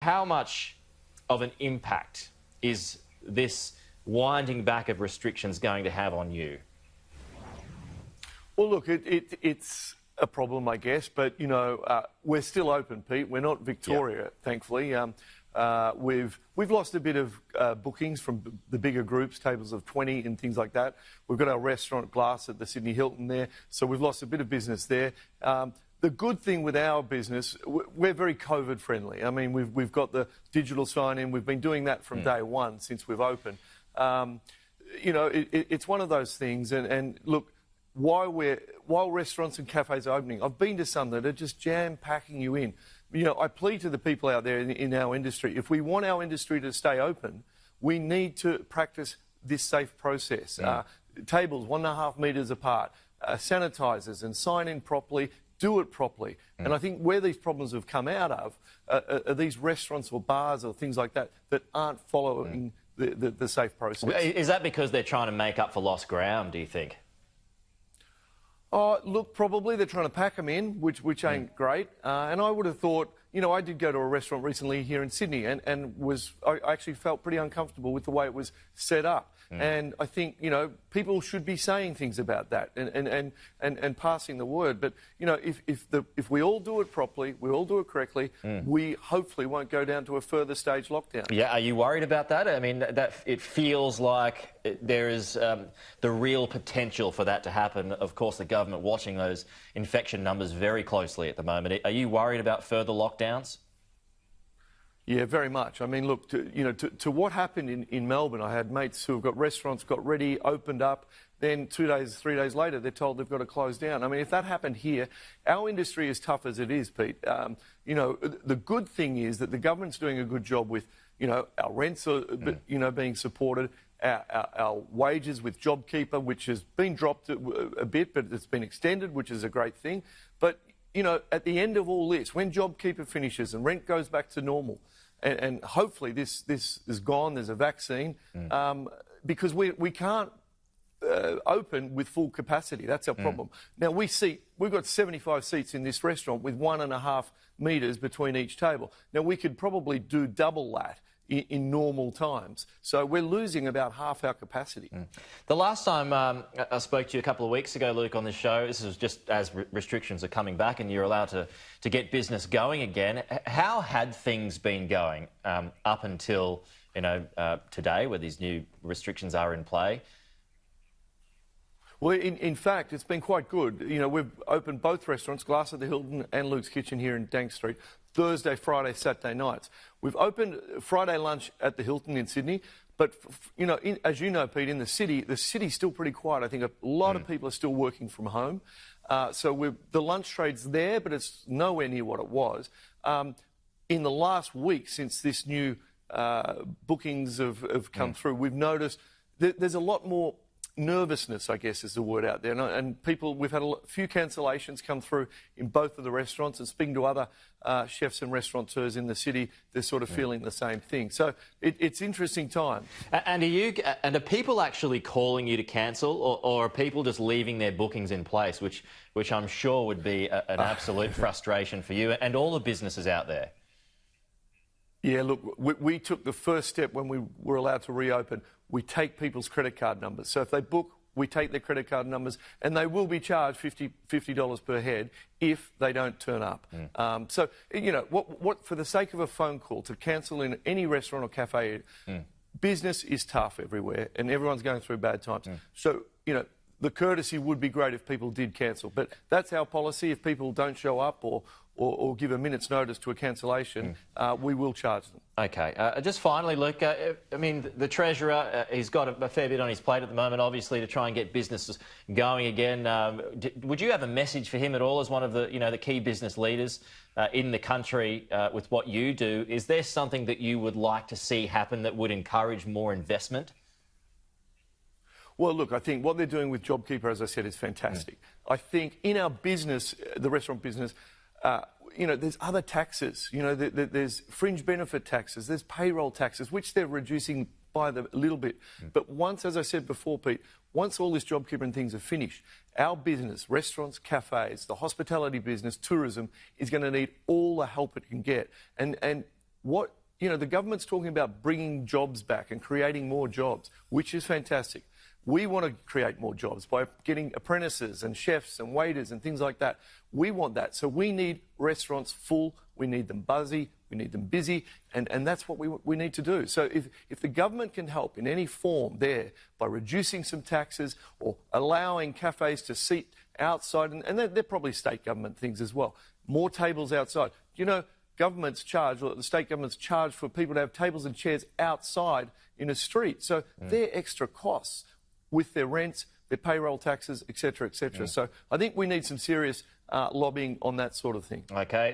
how much of an impact is this winding back of restrictions going to have on you? Well, look, it's a problem, I guess, but, you know, we're still open, Pete. We're not Victoria, thankfully. We've lost a bit of bookings from the bigger groups, tables of 20 and things like that. We've got our restaurant Glass at the Sydney Hilton there, so we've lost a bit of business there. The good thing with our business, we're very COVID friendly. I mean, we've got the digital sign-in. We've been doing that from day one since we've opened. You know, it's one of those things. And look, while restaurants and cafes are opening, I've been to some that are just jam-packing you in. You know, I plead to the people out there in our industry, if we want our industry to stay open, we need to practice this safe process. Tables 1.5 metres apart, sanitisers and sign in properly, do it properly. And I think where these problems have come out of are these restaurants or bars or things like that that aren't following the safe process. Is that because they're trying to make up for lost ground, do you think? Oh, look, probably they're trying to pack them in, which ain't great. And I would have thought, you know, I did go to a restaurant recently here in Sydney and I actually felt pretty uncomfortable with the way it was set up. And I think, you know, people should be saying things about that and passing the word. But, you know, if we all do it properly, we all do it correctly, we hopefully won't go down to a further stage lockdown. Yeah, are you worried about that? I mean, that it feels like there is the real potential for that to happen. Of course, the government watching those infection numbers very closely at the moment. Are you worried about further lockdowns? Yeah, very much. I mean, look, to what happened in Melbourne, I had mates who have got restaurants, got ready, opened up, then 2 days, 3 days later, they're told they've got to close down. I mean, if that happened here, our industry is tough as it is, Pete. You know, the good thing is that the government's doing a good job with, you know, our rents are, you know, being supported, our wages with JobKeeper, which has been dropped a bit, but it's been extended, which is a great thing. But, you know, at the end of all this, when JobKeeper finishes and rent goes back to normal, and hopefully this is gone, there's a vaccine, because we can't open with full capacity. That's our problem. Now, we've got 75 seats in this restaurant with 1.5 metres between each table. Now, we could probably do double that in normal times. So we're losing about half our capacity. The last time I spoke to you a couple of weeks ago, Luke, on this show, this was just as restrictions are coming back and you're allowed to get business going again. How had things been going up until, you know, today, where these new restrictions are in play? Well, in fact, it's been quite good. You know, we've opened both restaurants, Glass at the Hilton and Luke's Kitchen here in Dank Street, Thursday, Friday, Saturday nights. We've opened Friday lunch at the Hilton in Sydney, but, you know, as you know, Pete, in the city's still pretty quiet. I think a lot of people are still working from home. So the lunch trade's there, but it's nowhere near what it was. In the last week, since this new bookings have come through, we've noticed that there's a lot more nervousness, I guess, is the word out there. And people, we've had a few cancellations come through in both of the restaurants, and speaking to other chefs and restaurateurs in the city, they're sort of feeling the same thing. So it's interesting time. And are people actually calling you to cancel, or are people just leaving their bookings in place, which I'm sure would be an absolute frustration for you and all the businesses out there? Yeah, look, we took the first step when we were allowed to reopen. We take people's credit card numbers. So if they book, we take their credit card numbers, and they will be charged $50 per head if they don't turn up. So, you know, what for the sake of a phone call to cancel in any restaurant or cafe, business is tough everywhere, and everyone's going through bad times. So, you know, the courtesy would be great if people did cancel, but that's our policy. If people don't show up or give a minute's notice to a cancellation, we will charge them. OK. Just finally, Luke, I mean, the Treasurer, he's got a fair bit on his plate at the moment, obviously, to try and get businesses going again. Would you have a message for him at all as one of the, you know, the key business leaders in the country with what you do? Is there something that you would like to see happen that would encourage more investment? Well, look, I think what they're doing with JobKeeper, as I said, is fantastic. I think in our business, the restaurant business, you know, there's other taxes. You know, there's fringe benefit taxes, there's payroll taxes, which they're reducing by a little bit. But once, as I said before, Pete, once all this JobKeeper and things are finished, our business, restaurants, cafes, the hospitality business, tourism, is going to need all the help it can get. And the government's talking about bringing jobs back and creating more jobs, which is fantastic. We want to create more jobs by getting apprentices and chefs and waiters and things like that. We want that. So we need restaurants full, we need them buzzy, we need them busy, and that's what we need to do. So if the government can help in any form there by reducing some taxes or allowing cafes to seat outside, and they're probably state government things as well, more tables outside. Governments charge, or the state governments charge for people to have tables and chairs outside in a street. So they're extra costs with their rents, their payroll taxes, etc., etc. So I think we need some serious lobbying on that sort of thing. Okay.